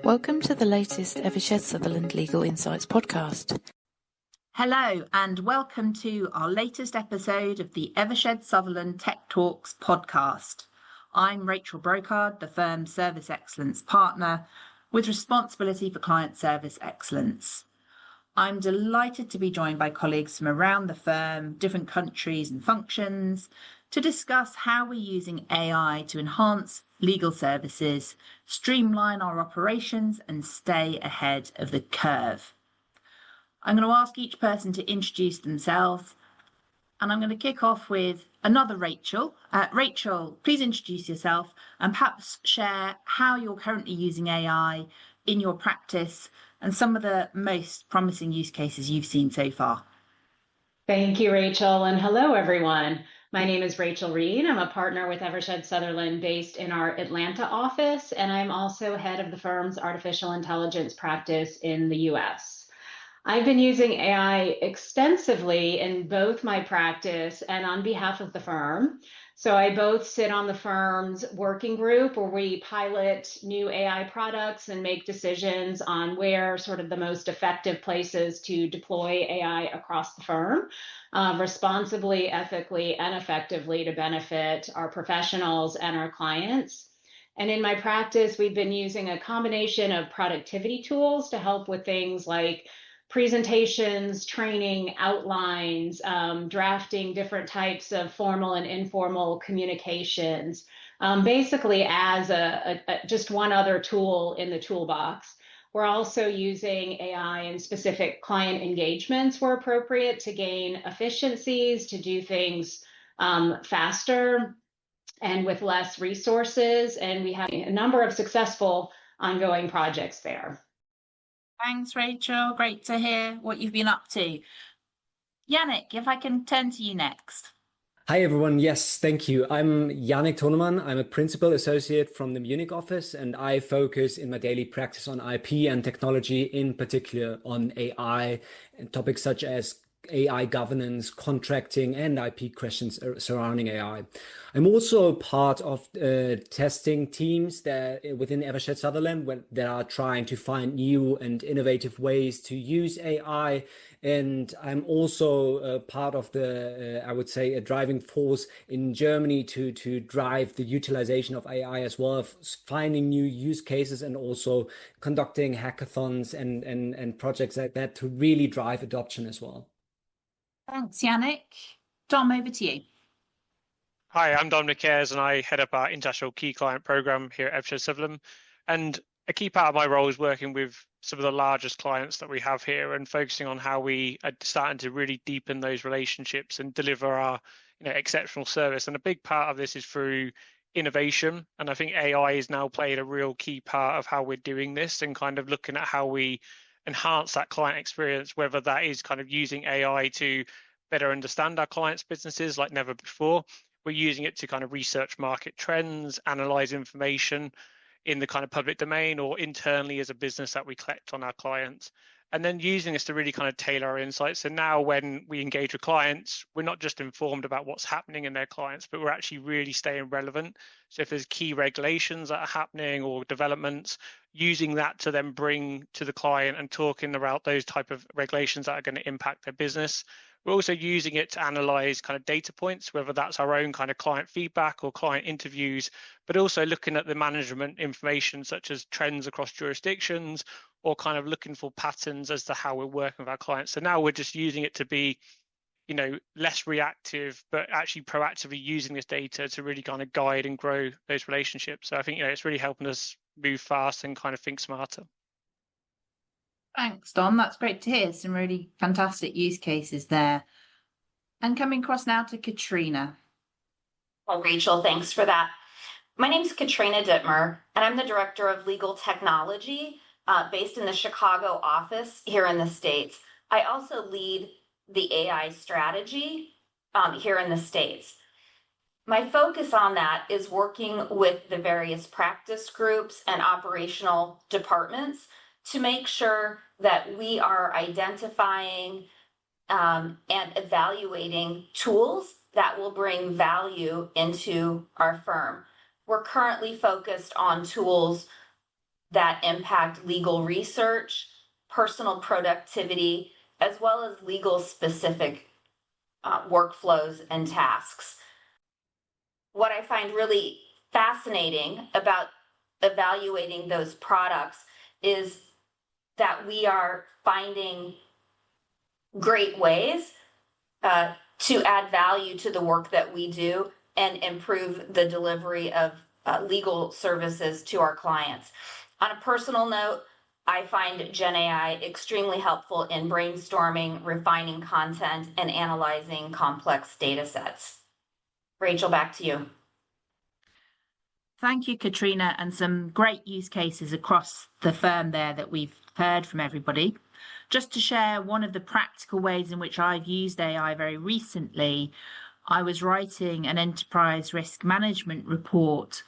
Welcome to the latest Eversheds Sutherland Legal Insights podcast. Hello and welcome to our latest episode of the Eversheds Sutherland Tech Talks podcast. I'm Rachel Brocard, the firm's Service Excellence Partner with responsibility for client service excellence. I'm delighted to be joined by colleagues from around the firm, different countries and functions, to discuss how we're using AI to enhance legal services, streamline our operations and stay ahead of the curve. I'm going to ask each person to introduce themselves, and I'm going to kick off with another Rachel. Rachel, please introduce yourself and perhaps share how you're currently using AI in your practice and some of the most promising use cases you've seen so far. Thank you, Rachel, and hello, everyone. My name is Rachel Reed. I'm a partner with Eversheds Sutherland based in our Atlanta office, and I'm also head of the firm's artificial intelligence practice in the US. I've been using AI extensively in both my practice and on behalf of the firm. So I both sit on the firm's working group where we pilot new AI products and make decisions on where sort of the most effective places to deploy AI across the firm, responsibly, ethically, and effectively to benefit our professionals and our clients. And in my practice, we've been using a combination of productivity tools to help with things like presentations, training, outlines, drafting different types of formal and informal communications, basically as just one other tool in the toolbox. We're also using AI in specific client engagements where appropriate to gain efficiencies, to do things faster and with less resources. And we have a number of successful ongoing projects there. Thanks, Rachel. Great to hear what you've been up to. Yannick, if I can turn to you next. Hi, everyone. Yes, thank you. I'm Yannick Tonemann. I'm a principal associate from the Munich office, and I focus in my daily practice on IP and technology, in particular on AI and topics such as AI governance, contracting, and IP questions surrounding AI. I'm also part of testing teams that within Eversheds Sutherland that are trying to find new and innovative ways to use AI. And I'm also part of the, I would say, a driving force in Germany to drive the utilization of AI as well, finding new use cases and also conducting hackathons and projects like that to really drive adoption as well. Thanks, Yannick. Dom, over to you. Hi, I'm Dominic Ayres, and I head up our International Key Client Program here at Eversheds Sutherland. And a key part of my role is working with some of the largest clients that we have here and focusing on how we are starting to really deepen those relationships and deliver our exceptional service. And a big part of this is through innovation. And I think AI is now played a real key part of how we're doing this and kind of looking at how we enhance that client experience, whether that is kind of using AI to better understand our clients' businesses like never before. We're using it to kind of research market trends, analyze information in the kind of public domain or internally as a business that we collect on our clients. And then using this to really kind of tailor our insights. So now when we engage with clients, we're not just informed about what's happening in their clients, but we're actually really staying relevant. So if there's key regulations that are happening or developments, using that to then bring to the client and talking about those type of regulations that are going to impact their business. We're also using it to analyze kind of data points, whether that's our own kind of client feedback or client interviews, but also looking at the management information such as trends across jurisdictions or kind of looking for patterns as to how we're working with our clients. So now we're just using it to be, less reactive, but actually proactively using this data to really kind of guide and grow those relationships. So I think, it's really helping us move fast and kind of think smarter. Thanks, Dom. That's great to hear. Some really fantastic use cases there. And coming across now to Katrina. Well, Rachel, thanks for that. My name is Katrina Dittmer, and I'm the Director of Legal Technology based in the Chicago office here in the States. I also lead the AI strategy here in the States. My focus on that is working with the various practice groups and operational departments to make sure that we are identifying and evaluating tools that will bring value into our firm. We're currently focused on tools that impact legal research, personal productivity, as well as legal specific workflows and tasks. What I find really fascinating about evaluating those products is that we are finding great ways to add value to the work that we do and improve the delivery of legal services to our clients. On a personal note, I find GenAI extremely helpful in brainstorming, refining content, and analyzing complex data sets. Rachel, back to you. Thank you, Katrina, and some great use cases across the firm there that we've heard from everybody. Just to share one of the practical ways in which I've used AI very recently, I was writing an enterprise risk management report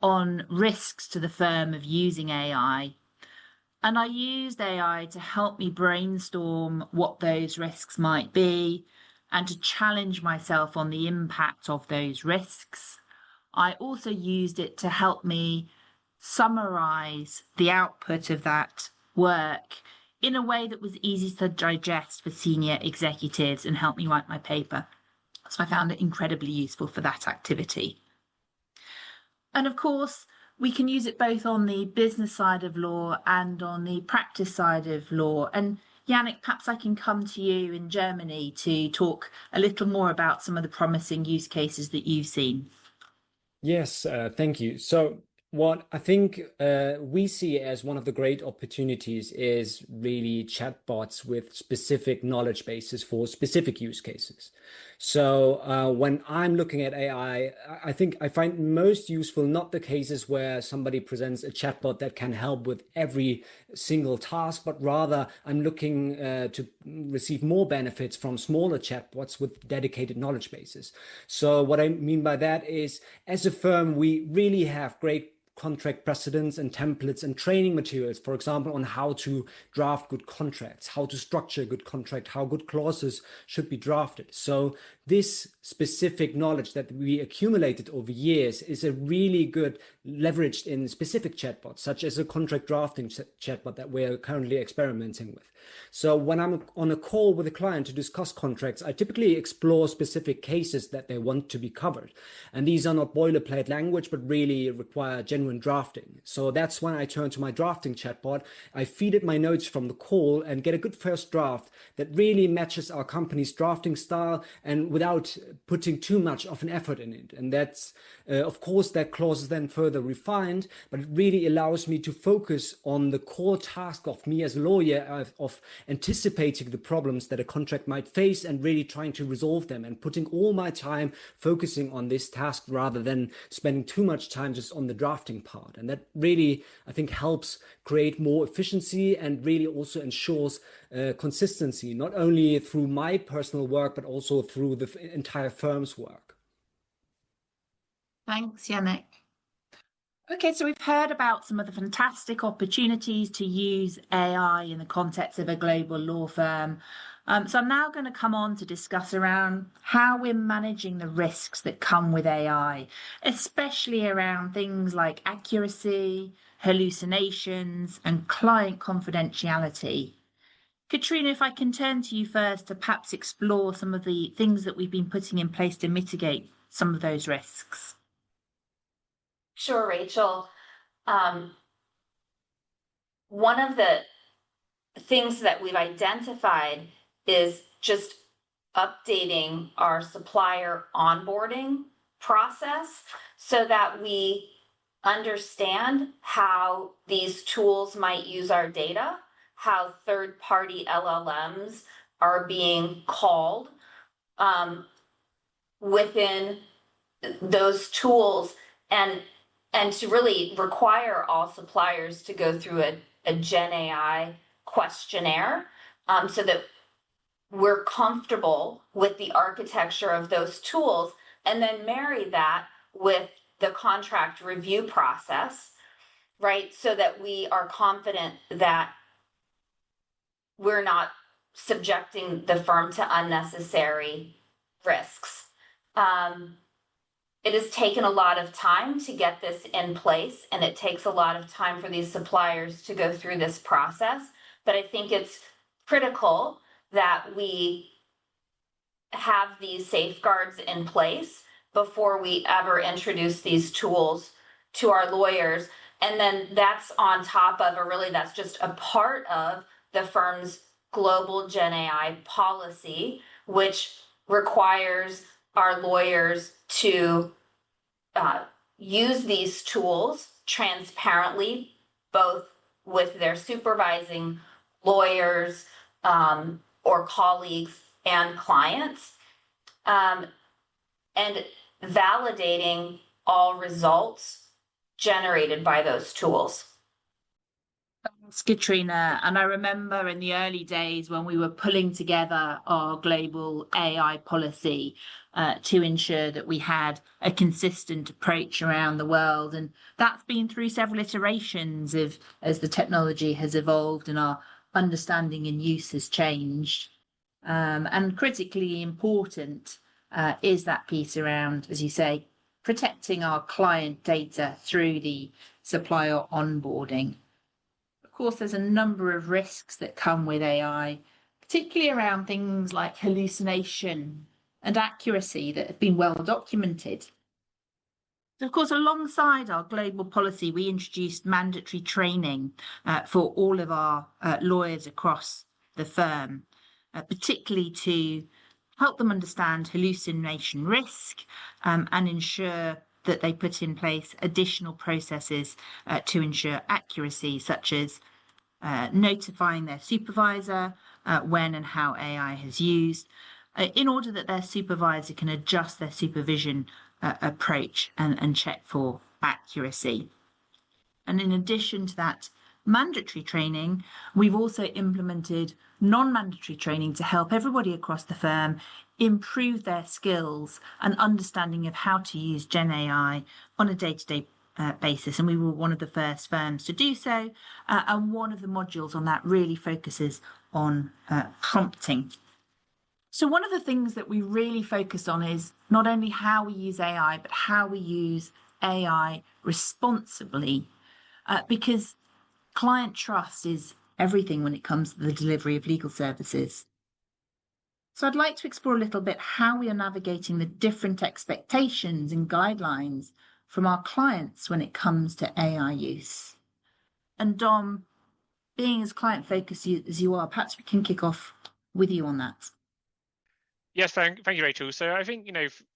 on risks to the firm of using AI. And I used AI to help me brainstorm what those risks might be and to challenge myself on the impact of those risks. I also used it to help me summarize the output of that work in a way that was easy to digest for senior executives and help me write my paper. So I found it incredibly useful for that activity. And of course, we can use it both on the business side of law and on the practice side of law. And Yannick, perhaps I can come to you in Germany to talk a little more about some of the promising use cases that you've seen. Yes, thank you. So what I think we see as one of the great opportunities is really chatbots with specific knowledge bases for specific use cases. So when I'm looking at AI, I think I find most useful not the cases where somebody presents a chatbot that can help with every single task, but rather I'm looking to receive more benefits from smaller chatbots with dedicated knowledge bases. So what I mean by that is, as a firm, we really have great contract precedents and templates and training materials, for example, on how to draft good contracts, how to structure a good contract, how good clauses should be drafted. So this specific knowledge that we accumulated over years is a really good leveraged in specific chatbots, such as a contract drafting chatbot that we're currently experimenting with. So when I'm on a call with a client to discuss contracts, I typically explore specific cases that they want to be covered. And these are not boilerplate language, but really require genuine drafting. So that's when I turn to my drafting chatbot. I feed it my notes from the call and get a good first draft that really matches our company's drafting style and without putting too much of an effort in it. And that's, of course, that clause is then further refined, but it really allows me to focus on the core task of me as a lawyer of anticipating the problems that a contract might face and really trying to resolve them and putting all my time focusing on this task rather than spending too much time just on the drafting part. And that really, I think, helps create more efficiency and really also ensures consistency, not only through my personal work, but also through the entire firm's work. Thanks, Yannick. Okay, so we've heard about some of the fantastic opportunities to use AI in the context of a global law firm. So I'm now going to come on to discuss around how we're managing the risks that come with AI, especially around things like accuracy, hallucinations, and client confidentiality. Katrina, if I can turn to you first to perhaps explore some of the things that we've been putting in place to mitigate some of those risks. Sure, Rachel. One of the things that we've identified is just updating our supplier onboarding process so that we understand how these tools might use our data, how third-party LLMs are being called within those tools, and to really require all suppliers to go through a Gen AI questionnaire so that we're comfortable with the architecture of those tools, and then marry that with the contract review process, right? So that we are confident that we're not subjecting the firm to unnecessary risks. It has taken a lot of time to get this in place, and it takes a lot of time for these suppliers to go through this process. But I think it's critical that we have these safeguards in place before we ever introduce these tools to our lawyers. And then that's on top of, or really that's just a part of the firm's global Gen AI policy, which requires our lawyers to use these tools transparently, both with their supervising lawyers or colleagues and clients, and validating all results generated by those tools. Thanks, Katrina. And I remember in the early days when we were pulling together our global AI policy to ensure that we had a consistent approach around the world. And that's been through several iterations as the technology has evolved and our understanding and use has changed. And critically important is that piece around, as you say, protecting our client data through the supplier onboarding. Of course, there's a number of risks that come with AI, particularly around things like hallucination and accuracy that have been well documented. So, of course, alongside our global policy, we introduced mandatory training for all of our lawyers across the firm, particularly to help them understand hallucination risk and ensure that they put in place additional processes to ensure accuracy, such as notifying their supervisor when and how AI has used, in order that their supervisor can adjust their supervision approach and check for accuracy. And in addition to that mandatory training, we've also implemented non-mandatory training to help everybody across the firm improve their skills and understanding of how to use Gen AI on a day-to-day basis. And we were one of the first firms to do so. And one of the modules on that really focuses on prompting. So one of the things that we really focus on is not only how we use AI, but how we use AI responsibly, because client trust is everything when it comes to the delivery of legal services. So I'd like to explore a little bit how we are navigating the different expectations and guidelines from our clients when it comes to AI use. And Dom, being as client-focused as you are, perhaps we can kick off with you on that. Yes, thank you, Rachel. So I think,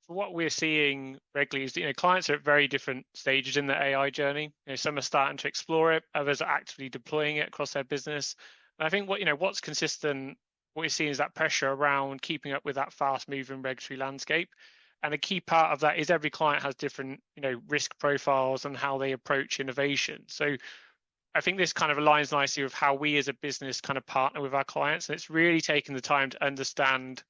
for what we're seeing regularly is, clients are at very different stages in the AI journey. Some are starting to explore it, others are actively deploying it across their business. And I think what's consistent, what we're seeing is that pressure around keeping up with that fast-moving regulatory landscape. And a key part of that is every client has different, risk profiles and how they approach innovation. So I think this kind of aligns nicely with how we as a business kind of partner with our clients. And it's really taking the time to understand,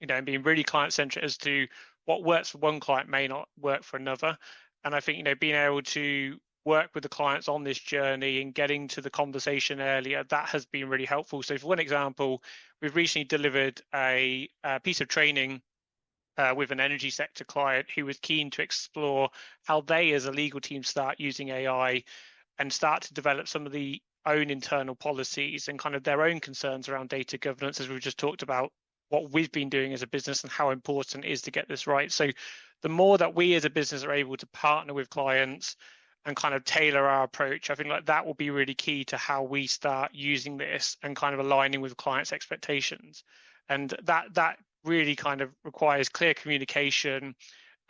and being really client-centric as to what works for one client may not work for another. And I think, being able to work with the clients on this journey and getting to the conversation earlier, that has been really helpful. So for one example, we've recently delivered a piece of training with an energy sector client who was keen to explore how they as a legal team start using AI and start to develop some of the own internal policies and kind of their own concerns around data governance, as we've just talked about, what we've been doing as a business and how important it is to get this right. So the more that we as a business are able to partner with clients and kind of tailor our approach, I think that will be really key to how we start using this and kind of aligning with clients' expectations. And that really kind of requires clear communication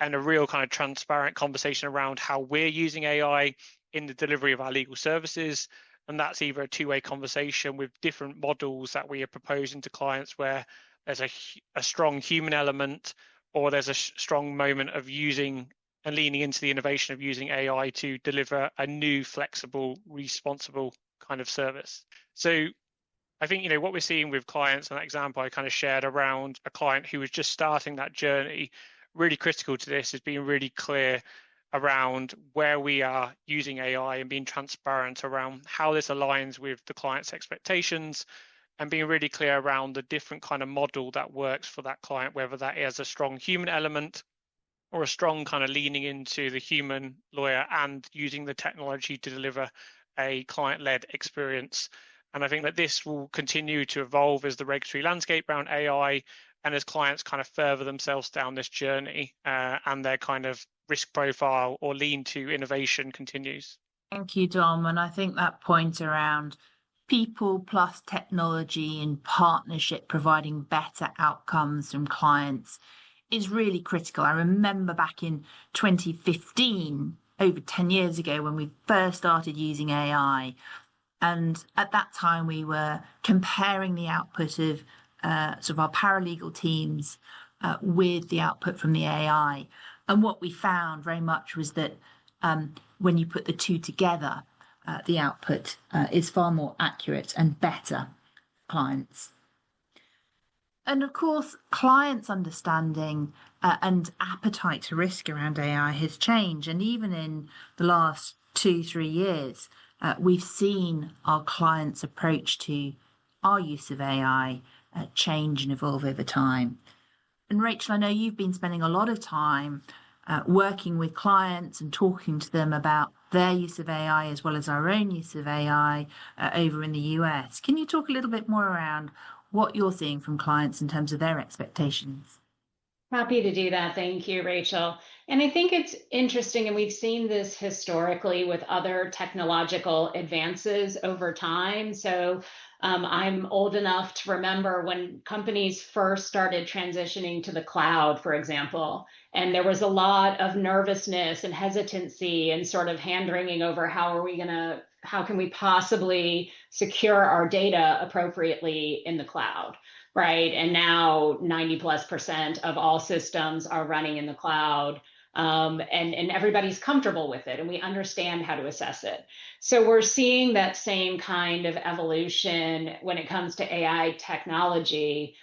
and a real kind of transparent conversation around how we're using AI in the delivery of our legal services. And that's either a two-way conversation with different models that we are proposing to clients where there's a strong human element, or there's a strong moment of using and leaning into the innovation of using AI to deliver a new, flexible, responsible kind of service. So I think, what we're seeing with clients, and that example I kind of shared around a client who was just starting that journey, really critical to this is being really clear around where we are using AI and being transparent around how this aligns with the client's expectations, and being really clear around the different kind of model that works for that client, whether that is a strong human element or a strong kind of leaning into the human lawyer and using the technology to deliver a client-led experience. And I think that this will continue to evolve as the regulatory landscape around AI and as clients kind of further themselves down this journey and their kind of risk profile or lean to innovation continues. Thank you, Dom. And I think that point around people plus technology in partnership providing better outcomes from clients is really critical. I remember back in 2015, over 10 years ago, when we first started using AI. And at that time, we were comparing the output of sort of our paralegal teams with the output from the AI. And what we found very much was that when you put the two together, the output is far more accurate and better for clients. And of course, clients' understanding and appetite to risk around AI has changed. And even in the last 2-3 years, we've seen our clients' approach to our use of AI change and evolve over time. And Rachel, I know you've been spending a lot of time working with clients and talking to them about their use of AI as well as our own use of AI over in the US. Can you talk a little bit more around what you're seeing from clients in terms of their expectations? Happy to do that. Thank you, Rachel. And I think it's interesting, and we've seen this historically with other technological advances over time. So I'm old enough to remember when companies first started transitioning to the cloud, for example, and there was a lot of nervousness and hesitancy and sort of hand-wringing over how can we possibly secure our data appropriately in the cloud, right? And now 90+% of all systems are running in the cloud. And everybody's comfortable with it, and we understand how to assess it. So we're seeing that same kind of evolution when it comes to AI technology,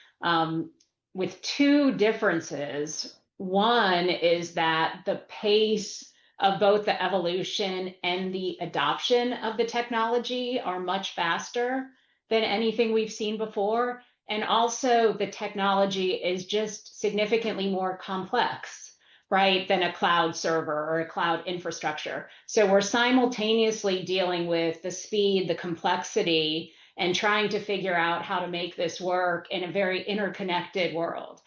with two differences. One is that the pace of both the evolution and the adoption of the technology are much faster than anything we've seen before. And also the technology is just significantly more complex, right, than a cloud server or a cloud infrastructure. So we're simultaneously dealing with the speed, the complexity, and trying to figure out how to make this work in a very interconnected world.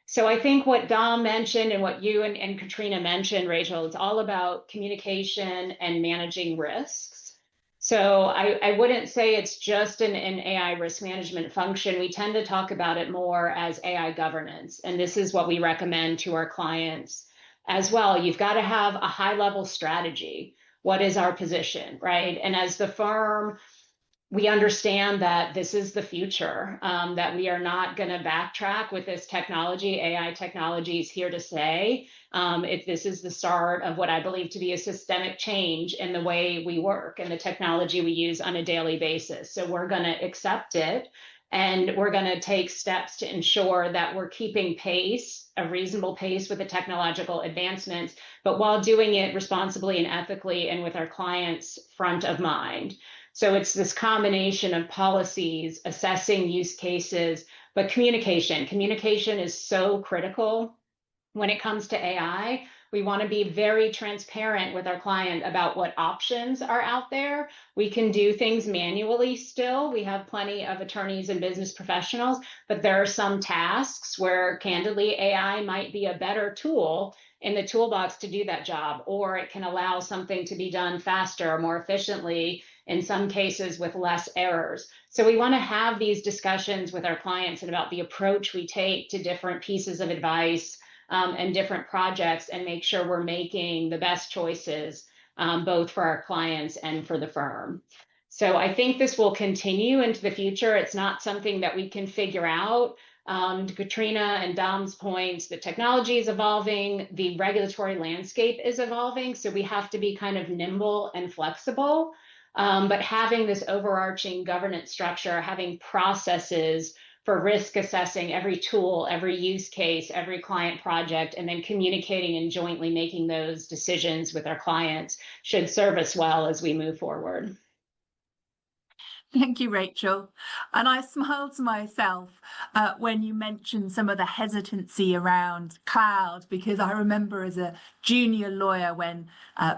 So I think what Dom mentioned and what you and Katrina mentioned, Rachel, it's all about communication and managing risks. So I wouldn't say it's just an AI risk management function. We tend to talk about it more as AI governance. And this is what we recommend to our clients as well. You've got to have a high-level strategy. What is our position, right? And as the firm, we understand that this is the future, that we are not going to backtrack with this technology. AI technology is here to stay. If this is the start of what I believe to be a systemic change in the way we work and the technology we use on a daily basis. So we're going to accept it, and we're going to take steps to ensure that we're keeping pace, a reasonable pace with the technological advancements, but while doing it responsibly and ethically and with our clients front of mind. So it's this combination of policies, assessing use cases, but communication. Communication is so critical when it comes to AI. We want to be very transparent with our client about what options are out there. We can do things manually still. We have plenty of attorneys and business professionals, but there are some tasks where candidly AI might be a better tool in the toolbox to do that job, or it can allow something to be done faster, more efficiently, in some cases with less errors. So we want to have these discussions with our clients and about the approach we take to different pieces of advice and different projects, and make sure we're making the best choices, both for our clients and for the firm. So I think this will continue into the future. It's not something that we can figure out. To Katrina and Dom's points, the technology is evolving, the regulatory landscape is evolving, so we have to be kind of nimble and flexible. But having this overarching governance structure, having processes for risk assessing every tool, every use case, every client project, and then communicating and jointly making those decisions with our clients should serve us well as we move forward. Thank you, Rachel. And I smiled to myself when you mentioned some of the hesitancy around cloud, because I remember as a junior lawyer when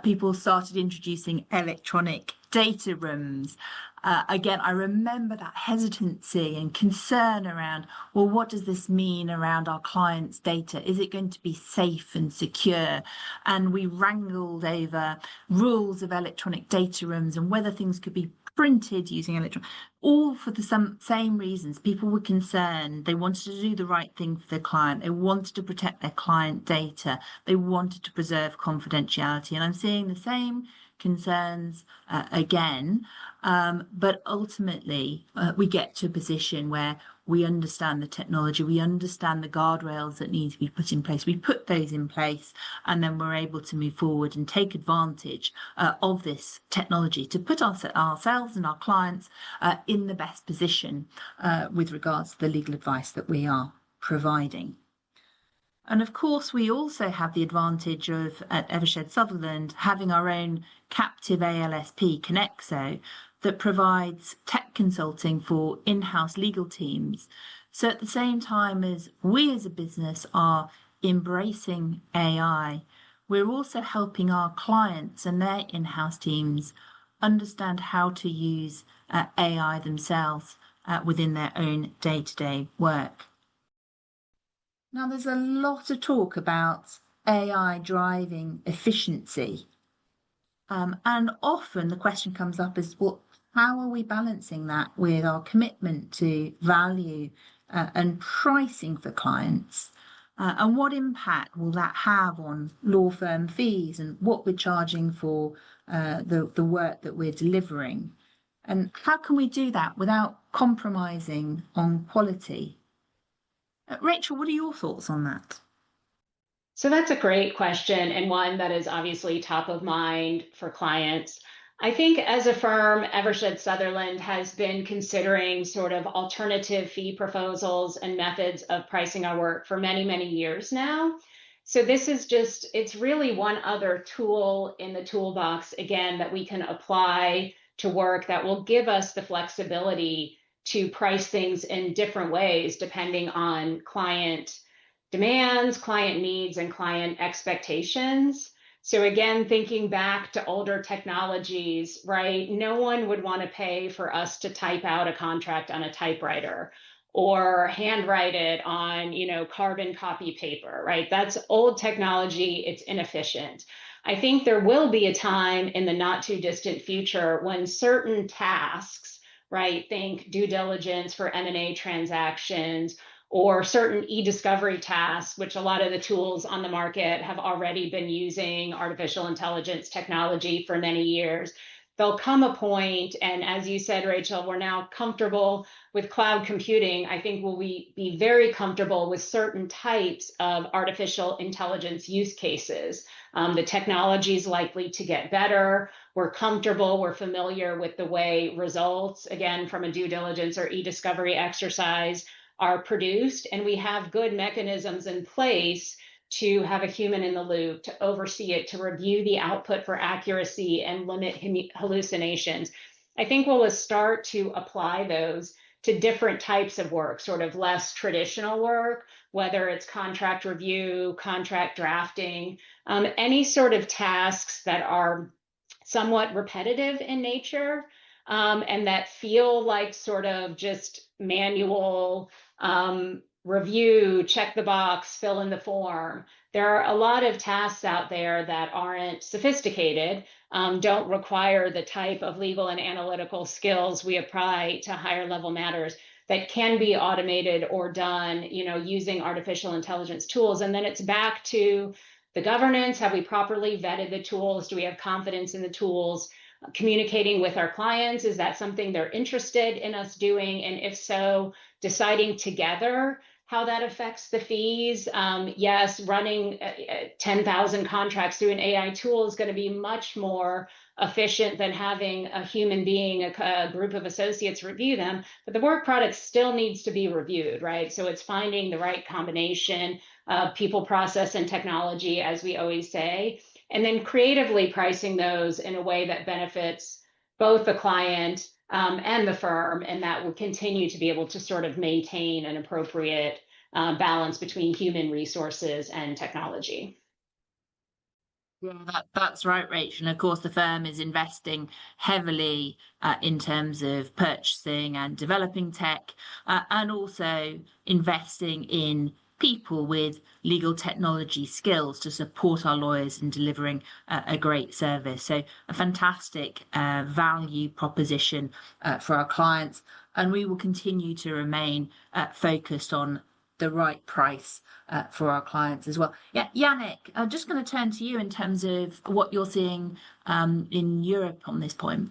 people started introducing electronic data rooms. Again, I remember that hesitancy and concern around, well, what does this mean around our clients' data? Is it going to be safe and secure? And we wrangled over rules of electronic data rooms and whether things could be printed using electron, all for the same reasons. People were concerned. They wanted to do the right thing for their client. They wanted to protect their client data. They wanted to preserve confidentiality. And I'm seeing the same concerns again. But ultimately, we get to a position where we understand the technology, we understand the guardrails that need to be put in place. We put those in place, and then we're able to move forward and take advantage of this technology to put ourselves and our clients in the best position with regards to the legal advice that we are providing. And of course, we also have the advantage of, at Eversheds Sutherland, having our own captive ALSP, Connexo, that provides tech consulting for in-house legal teams. So at the same time as we as a business are embracing AI, we're also helping our clients and their in-house teams understand how to use AI themselves within their own day-to-day work. Now, there's a lot of talk about AI driving efficiency. And often the question comes up is, well, how are we balancing that with our commitment to value and pricing for clients? And what impact will that have on law firm fees and what we're charging for the work that we're delivering? And how can we do that without compromising on quality? Rachel, what are your thoughts on that? So that's a great question, and one that is obviously top of mind for clients. I think as a firm, Eversheds Sutherland has been considering sort of alternative fee proposals and methods of pricing our work for many, many years now. So this is just, it's really one other tool in the toolbox, again, that we can apply to work that will give us the flexibility to price things in different ways depending on client demands, client needs, and client expectations. So again, thinking back to older technologies, right? No one would want to pay for us to type out a contract on a typewriter or handwrite it on, carbon copy paper, right? That's old technology. It's inefficient. I think there will be a time in the not too distant future when certain tasks, right? Think due diligence for M&A transactions, or certain e-discovery tasks, which a lot of the tools on the market have already been using artificial intelligence technology for many years. There'll come a point, and as you said, Rachel, we're now comfortable with cloud computing. I think we'll be very comfortable with certain types of artificial intelligence use cases. The technology is likely to get better. We're comfortable, we're familiar with the way results, again, from a due diligence or e-discovery exercise are produced, and we have good mechanisms in place to have a human in the loop, to oversee it, to review the output for accuracy and limit hallucinations. I think we'll start to apply those to different types of work, sort of less traditional work, whether it's contract review, contract drafting, any sort of tasks that are somewhat repetitive in nature, and that feel like sort of just manual review, check the box, fill in the form. There are a lot of tasks out there that aren't sophisticated, don't require the type of legal and analytical skills we apply to higher level matters, that can be automated or done, using artificial intelligence tools. And then it's back to the governance. Have we properly vetted the tools? Do we have confidence in the tools? Communicating with our clients, is that something they're interested in us doing? And if so, deciding together how that affects the fees. Yes, running 10,000 contracts through an AI tool is going to be much more efficient than having a human being, a group of associates review them, but the work product still needs to be reviewed, right? So it's finding the right combination of people, process, and technology, as we always say, and then creatively pricing those in a way that benefits both the client and the firm, and that will continue to be able to sort of maintain an appropriate balance between human resources and technology. Yeah, that's right, Rachel. And of course, the firm is investing heavily in terms of purchasing and developing tech, and also investing in people with legal technology skills to support our lawyers in delivering a great service. So, a fantastic value proposition for our clients. And we will continue to remain focused on the right price for our clients as well. Yeah, Yannick, I'm just going to turn to you in terms of what you're seeing in Europe on this point.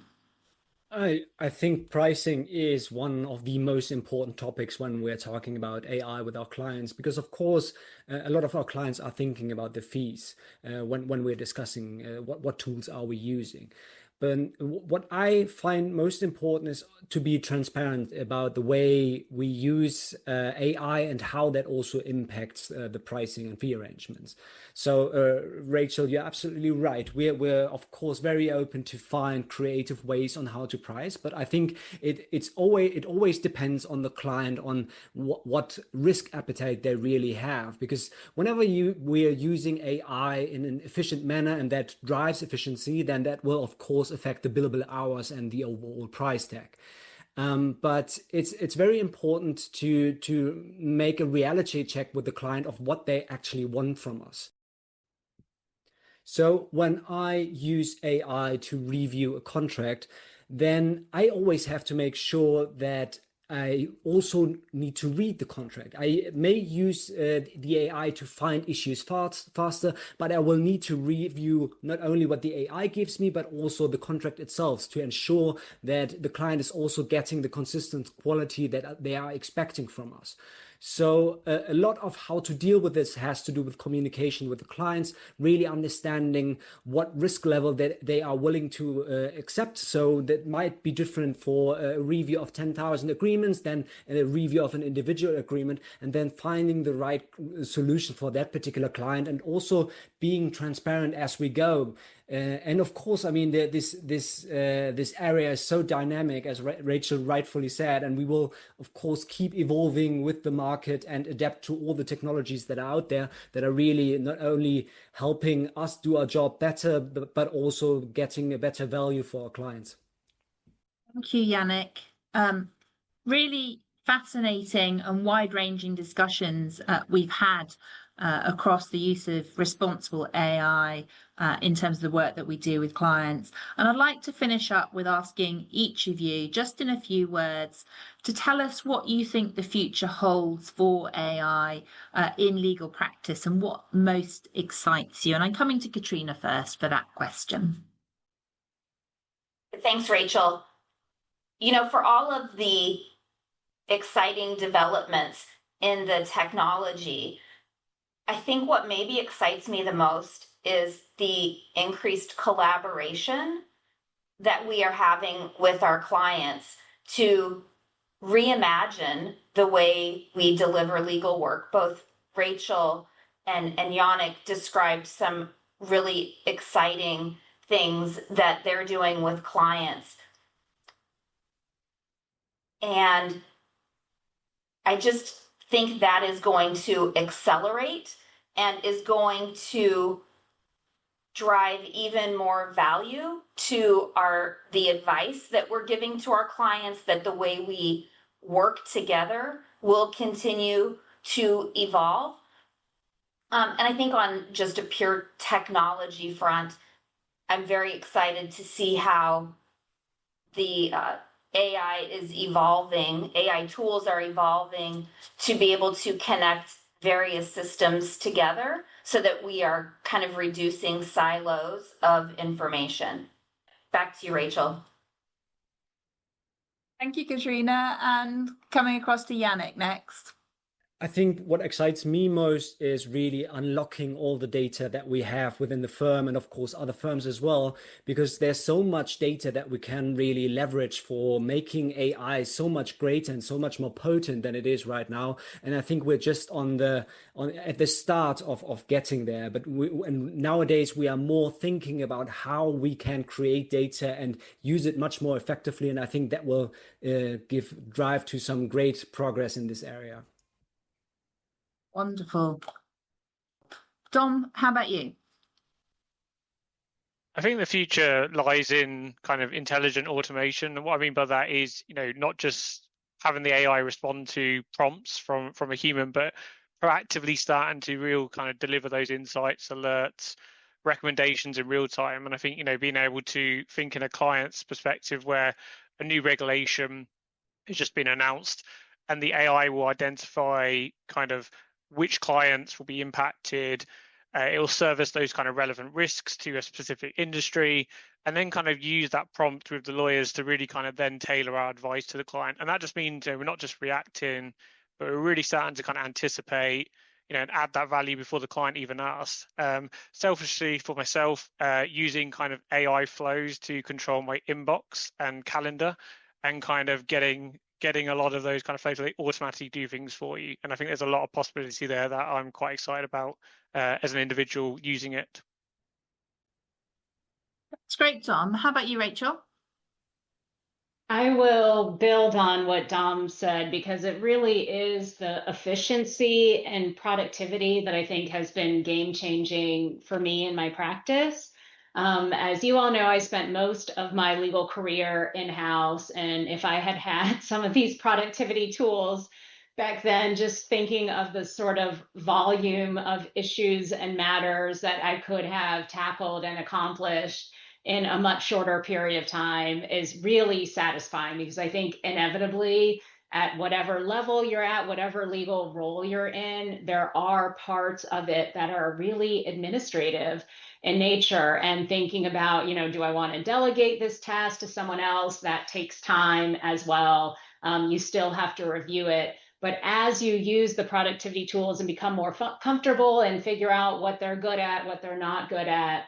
I think pricing is one of the most important topics when we're talking about AI with our clients, because of course, a lot of our clients are thinking about the fees when we're discussing what tools are we using. But what I find most important is to be transparent about the way we use AI and how that also impacts the pricing and fee arrangements. So, Rachel, you're absolutely right. We're of course very open to find creative ways on how to price, but I think it always depends on the client, on what risk appetite they really have. Because whenever we are using AI in an efficient manner and that drives efficiency, then that will of course affect the billable hours and the overall price tag. But it's very important to make a reality check with the client of what they actually want from us. So when I use AI to review a contract, then I always have to make sure that I also need to read the contract. I may use the AI to find issues faster, but I will need to review not only what the AI gives me, but also the contract itself to ensure that the client is also getting the consistent quality that they are expecting from us. So a lot of how to deal with this has to do with communication with the clients, really understanding what risk level that they are willing to accept. So that might be different for a review of 10,000 agreements than a review of an individual agreement, and then finding the right solution for that particular client, and also being transparent as we go. And of course, I mean, this area is so dynamic, as Rachel rightfully said, and we will, of course, keep evolving with the market and adapt to all the technologies that are out there that are really not only helping us do our job better, but also getting a better value for our clients. Thank you, Yannick. Really fascinating and wide-ranging discussions we've had across the use of responsible AI in terms of the work that we do with clients. And I'd like to finish up with asking each of you, just in a few words, to tell us what you think the future holds for AI in legal practice and what most excites you. And I'm coming to Katrina first for that question. Thanks, Rachel. You know, for all of the exciting developments in the technology, I think what maybe excites me the most is the increased collaboration that we are having with our clients to reimagine the way we deliver legal work. Both Rachel and Yannick described some really exciting things that they're doing with clients. And I just think that is going to accelerate and is going to drive even more value to the advice that we're giving to our clients, that the way we work together will continue to evolve. And I think on just a pure technology front, I'm very excited to see how the AI is evolving, AI tools are evolving to be able to connect various systems together so that we are kind of reducing silos of information. Back to you, Rachel. Thank you, Katrina. And coming across to Yannick next. I think what excites me most is really unlocking all the data that we have within the firm and of course other firms as well, because there's so much data that we can really leverage for making AI so much greater and so much more potent than it is right now. And I think we're just at the start of getting there. But and nowadays we are more thinking about how we can create data and use it much more effectively. And I think that will drive to some great progress in this area. Wonderful. Dom, how about you? I think the future lies in kind of intelligent automation. And what I mean by that is, not just having the AI respond to prompts from a human, but proactively starting to real kind of deliver those insights, alerts, recommendations in real time. And I think, being able to think in a client's perspective where a new regulation has just been announced and the AI will identify kind of which clients will be impacted. It will service those kind of relevant risks to a specific industry, and then kind of use that prompt with the lawyers to really kind of then tailor our advice to the client. And that just means we're not just reacting, but we're really starting to kind of anticipate, and add that value before the client even asks. Selfishly for myself, using kind of AI flows to control my inbox and calendar, and kind of getting a lot of those kind of flows where they automatically do things for you. And I think there's a lot of possibility there that I'm quite excited about as an individual using it. That's great, Dom. How about you, Rachel? I will build on what Dom said, because it really is the efficiency and productivity that I think has been game changing for me in my practice. As you all know, I spent most of my legal career in-house, and if I had had some of these productivity tools back then, just thinking of the sort of volume of issues and matters that I could have tackled and accomplished in a much shorter period of time is really satisfying, because I think inevitably at whatever level you're at, whatever legal role you're in, there are parts of it that are really administrative in nature, and thinking about, do I want to delegate this task to someone else? That takes time as well. You still have to review it. But as you use the productivity tools and become more comfortable and figure out what they're good at, what they're not good at,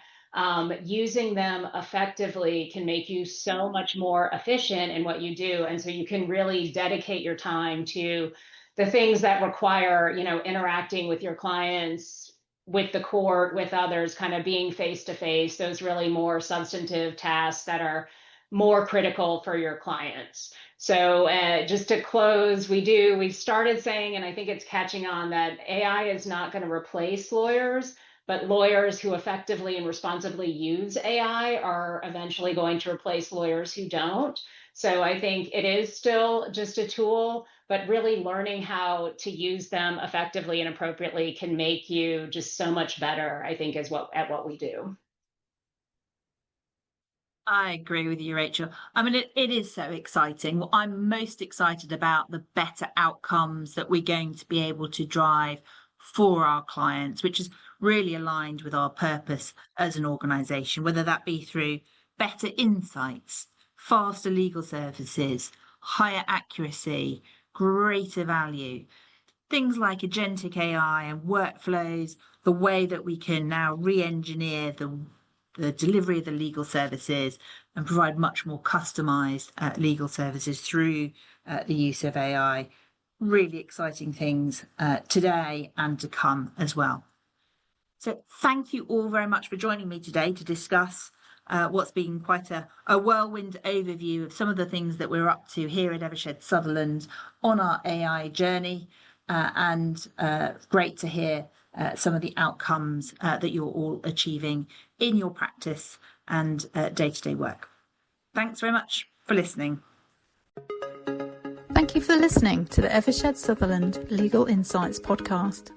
using them effectively can make you so much more efficient in what you do. And so you can really dedicate your time to the things that require, interacting with your clients, with the court, with others, kind of being face to face, those really more substantive tasks that are more critical for your clients. So just to close, we've started saying, and I think it's catching on, that AI is not going to replace lawyers, but lawyers who effectively and responsibly use AI are eventually going to replace lawyers who don't. So I think it is still just a tool, but really learning how to use them effectively and appropriately can make you just so much better, I think, at what we do. I agree with you, Rachel. I mean, it is so exciting. What I'm most excited about, the better outcomes that we're going to be able to drive for our clients, which is really aligned with our purpose as an organisation, whether that be through better insights, faster legal services, higher accuracy, greater value. Things like agentic AI and workflows, the way that we can now re-engineer the delivery of the legal services and provide much more customised legal services through the use of AI. Really exciting things today and to come as well. So thank you all very much for joining me today to discuss what's been quite a whirlwind overview of some of the things that we're up to here at Eversheds Sutherland on our AI journey, and great to hear some of the outcomes that you're all achieving in your practice and day-to-day work. Thanks very much for listening. Thank you for listening to the Eversheds Sutherland Legal Insights podcast.